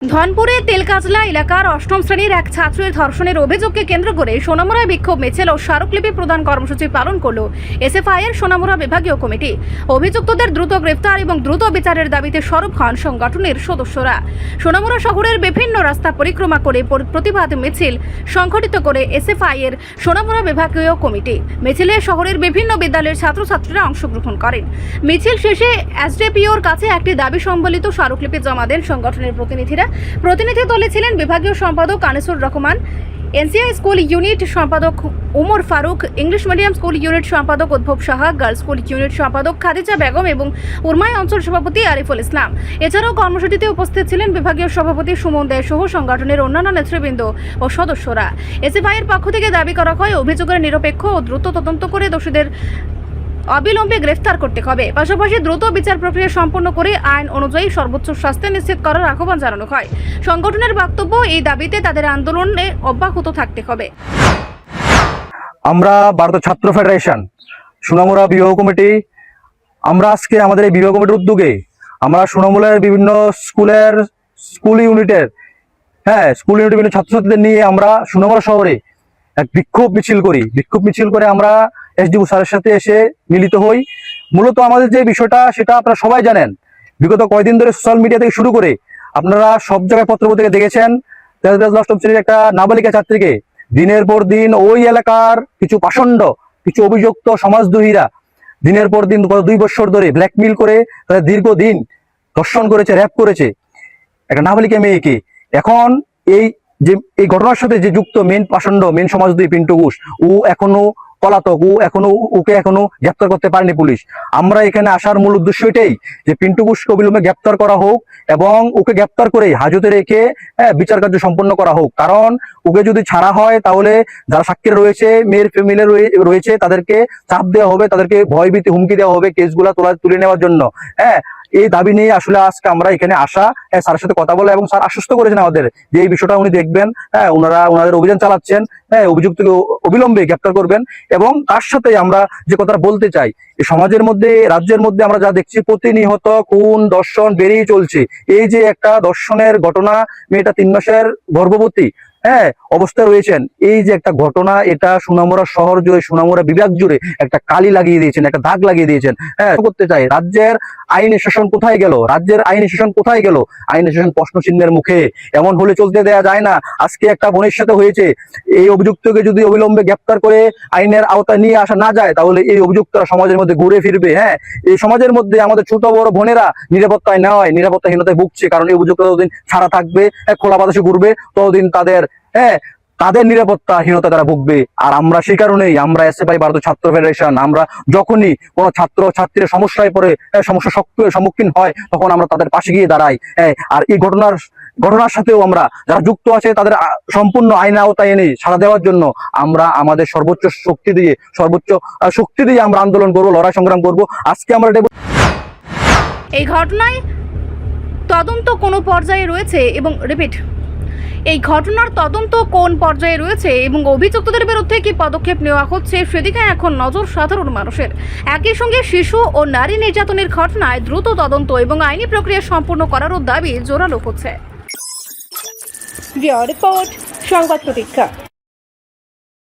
ধনপুরে তেলকাজলা এলাকার অষ্টম শ্রেণীর এক ছাত্রের ধর্ষণের অভিযোগকে কেন্দ্র করে সোনামুড়ায় বিক্ষোভ মিছিল ও স্মারকলিপি প্রদান কর্মসূচি পালন করল এসএফআই এর সোনামুড়া বিভাগীয় কমিটি। অভিযুক্তদের দ্রুত গ্রেফতার এবং দ্রুত বিচারের দাবিতে সরব হন সংগঠনের সদস্যরা। সোনামুড়া শহরের বিভিন্ন রাস্তা পরিক্রমা করে প্রতিবাদ মিছিল সংগঠিত করে এসএফআই এর সোনামুড়া বিভাগীয় কমিটি। মিছিলে শহরের বিভিন্ন বিদ্যালয়ের ছাত্রছাত্রীরা অংশগ্রহণ করেন। মিছিল শেষে এসডিপিওর কাছে একটি দাবি সম্বলিত স্মারকলিপি জমা দেন সংগঠনের প্রতিনিধিরা। প্রতিনিধি দলে ছিলেন বিভাগীয় সম্পাদক Anisur Rahman, NCI school unit সম্পাদক Umar Faruk, English medium school unit সম্পাদক Udbhab Saha, girls school unit সম্পাদক খাদিজা বেগম এবং উরমাই অঞ্চল সভাপতি আরিফুল ইসলাম। এছাড়াও কর্মসূচিতে উপস্থিত ছিলেন বিভাগীয় সভাপতি সুমন দে সহ সংগঠনের অন্যান্য নেতৃবৃন্দ ও সদস্যরা। এসএফআইয়ের পক্ষ থেকে দাবি করা হয় অভিযোগের নিরপেক্ষ ও দ্রুত তদন্ত করে দোষীদের অবিলম্বে গ্রেফতার করতে হবে। পাশাপাশি দ্রুত বিচার প্রক্রিয়া সম্পন্ন করে আইন অনুযায়ী সর্বোচ্চ শাস্তি নিশ্চিত করার আহ্বান জানানো হয়। সংগঠনের বক্তব্য, এই দাবিতে তাদের আন্দোলনে অব্যাহত থাকতে হবে। আমরা ভারতীয় ছাত্র ফেডারেশন সোনামুড়া বিভাগ কমিটি, আমরা আজকে আমাদের এই বিভাগ কমিটির উদ্যোগে আমরা সোনামুড়ার বিভিন্ন স্কুল ইউনিটের বিভিন্ন ছাত্রছাত্রীদের নিয়ে আমরা সোনামুড়া শহরে এক বিক্ষোভ মিছিল করে আমরা এসডিও স্যারের সাথে এসে মিলিত হই। মূলত আমাদের যে বিষয়টা সেটা আপনারা সবাই জানেন, বিগত কয়েকদিন ধরে সোশ্যাল মিডিয়া থেকে শুরু করে আপনারা সব জায়গায় পত্রপত্রিকা দেখেছেন, অষ্টম শ্রেণীর একটা নাবালিকা ছাত্রীকে দিনের পর দিন ওই এলাকার কিছু অভিযুক্ত সমাজদ্রোহীরা দিনের পর দিন গত 2 বছর ধরে ব্ল্যাকমেইল করে তাদের দীর্ঘদিন ধর্ষণ করেছে, র্যাপ করেছে একটা নাবালিকা মেয়েকে। এখন এই ঘটনার সাথে যে যুক্ত মেন সমাজদ্রোহী পিন্টু ঘোষ, ও এখনো পলাতক, ওকে এখনো গ্রেপ্তার করতে পারেনি পুলিশ। আমরা এখানে আসার মূল উদ্দেশ্য এটাই যে পিন্টু ঘোষকে অবিলম্বে গ্রেপ্তার করা হোক এবং ওকে গ্রেপ্তার করে হাজতে রেখে বিচার কার্য সম্পন্ন করা হোক। কারণ ওকে যদি ছাড়া হয় তাহলে যারা সাক্ষীরা রয়েছে, মেয়ের ফ্যামিলি রয়েছে, তাদেরকে চাপ দেওয়া হবে, তাদেরকে ভয়ভীতি হুমকি দেওয়া হবে কেসগুলা তুলে নেওয়ার জন্য। এই দাবি নিয়ে আসলে আজকে আমরা এখানে আসা, স্যারের সাথে কথা বলা, এবং স্যার আশ্বস্ত করেছেন আমাদের যে এই বিষয়টা উনি দেখবেন, ওনাদের অভিযান চালাচ্ছেন, অভিযুক্তকে অবিলম্বে গ্রেপ্তার করবেন। এবং তার সাথে আমরা যে কথাটা বলতে চাই, এই সমাজের মধ্যে, রাজ্যের মধ্যে আমরা যা দেখছি প্রতিনিয়ত খুন দর্শন বেড়েই চলছে। এই যে একটা দর্শনের ঘটনা, মেয়েটা 3 মাসের গর্ভবতী অবস্থায় রয়েছেন, এই যে একটা ঘটনা, এটা সোনামুড়া শহর জুড়ে, সোনামুড়া বিভাগ জুড়ে একটা কালি লাগিয়ে দিয়েছেন, একটা দাগ লাগিয়ে দিয়েছেন। করতে চাই, রাজ্যের আইনি শাসন কোথায় গেল? আইনি শাসন প্রশ্ন চিহ্নের মুখে। এমন হলে চলতে দেয়া যায় না। আজকে একটা বোনের সাথে হয়েছে, এই অভিযুক্তকে যদি অবিলম্বে গ্রেপ্তার করে আইনের আওতায় নিয়ে আসা না যায় তাহলে এই অভিযুক্তরা সমাজের মধ্যে ঘুরে ফিরবে। এই সমাজের মধ্যে আমাদের ছোট বড় বোনেরা নিরাপত্তাহীনতায় ভুগছে, কারণ এই অভিযুক্ত যতদিন ছাড়া থাকবে, খোলা বাতাসে ঘুরবে, ততদিন তাদের নিরাপত্তাহীনতা তারা ভুগবে। আর আমরা সেই কারণেই আমরা এসএফআই ভারতীয় ছাত্র ফেডারেশন, আমরা যখনই কোনো ছাত্র ছাত্রীরা সমস্যায় পড়ে, সমস্যার সম্মুখীন হয়, তখন আমরা তাদের পাশে গিয়ে দাঁড়াই। আর এই ঘটনার সাথেও আমরা যারা যুক্ত আছে তাদের সম্পূর্ণ আইন আওতায় এনে সাড়া দেওয়ার জন্য আমরা আমাদের সর্বোচ্চ শক্তি দিয়ে আমরা আন্দোলন করবো, লড়াই সংগ্রাম করবো। আজকে আমরা এই ঘটনায় তদন্ত কোন পর্যায়ে রয়েছে এবং এই ঘটনার তদন্ত কোন পর্যায়ে রয়েছে এবং অভিযুক্তদের বিরুদ্ধে কি পদক্ষেপ নেওয়া হচ্ছে সেদিকে এখন নজর সাধারণ মানুষের। একই সঙ্গে শিশু ও নারী নির্যাতনের ঘটনায় দ্রুত তদন্ত এবং আইনি প্রক্রিয়া সম্পূর্ণ করারও দাবি জোরালো হচ্ছে। রিপোর্ট সংবাদ প্রতীক্ষা।